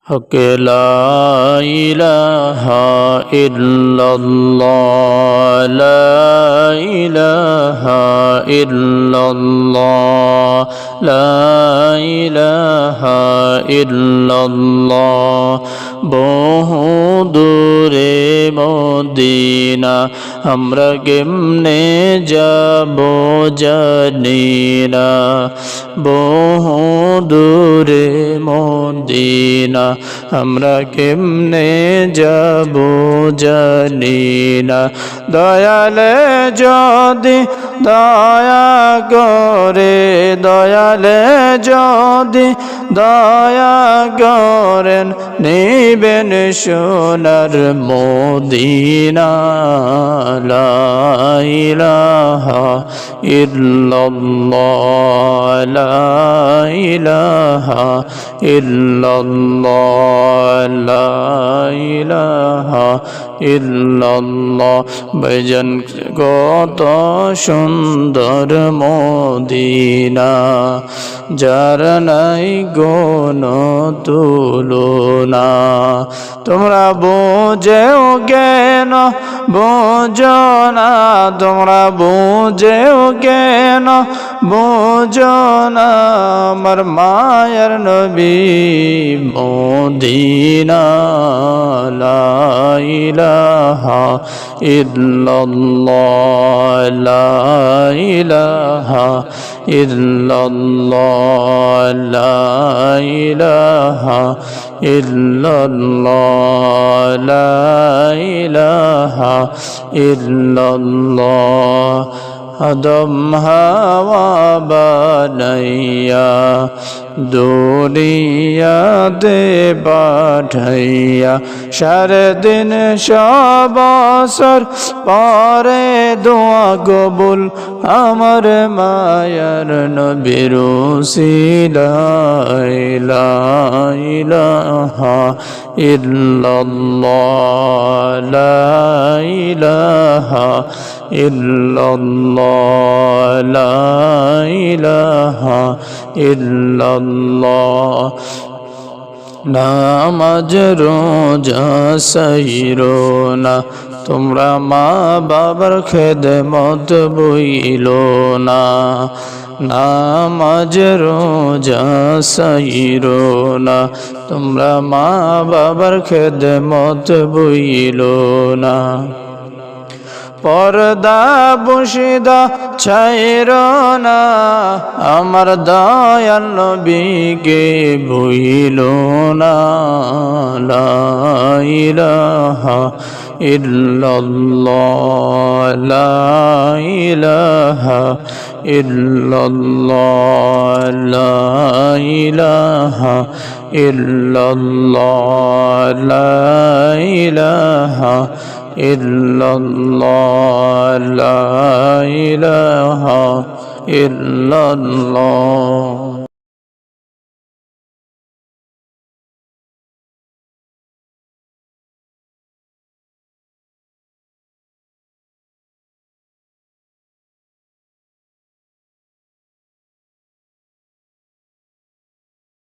হক লা ইলাহা ইল্লাল্লাহ লা ইলাহা ইল্লাল্লাহ লা ইলাহা ইল্লাল্লাহ বহু দূরে মদিনা আমরা কেমনে যাব জানি না বহু দূরে মদিনা আমরা কেমনে যাব জানি না দয়ালে যদি দয়া করে দয়ালে যদি দয়া করেন নিবেন সোনার মদিনা লা ইলাহা ইল্লাল্লাহ লা ইলাহা ইল্লাল্লাহ লা ইলাহা ইল্লাল্লাহ ভাইজান কত সুন্দর মদিনা যার নাই কোন তুলনা তোমরা বুঝেও কেন বুঝো না তোমরা বুঝেও কেন বুঝো না আমার মায়ের নবী মদিনা লা ইলাহা ইল্লাল্লাহ লা ইলাহা ইল্লাল্লাহ লা ইলাহা ইল্লাল্লাহ লা ইলাহা ইল্লাল্লাহ আদম হাওয়া বানাইয়া দুনিয়াতে পাঠাইয়া সারা দিন সবসর পরে দোয়া কবুল আমার মায়ার নবীর উসিলায় লা ইলাহা ইল্লাল্লাহ লা ইলাহা ইল্লাল্লাহ লা ইলাহা ইল্লাল্লাহ নামাজ রোজা সাইরো না তোমরা মা বাবার খেদমত বইলো না নামাজ রোজা সাইরো না তোমরা মা বাবার খেদমত বইলো না পর্দা বসিদা ছাইরো না আমার দয়াল নবীকে ভুইলো না লা ইলাহা ইল্লাল্লাহ লা ইলাহা ইল্লাল্লাহ লা ইলাহা ইল্লাল্লাহ লা ইলাহা ইল্লাল্লাহ লা ইলাহা ইল্লাল্লাহ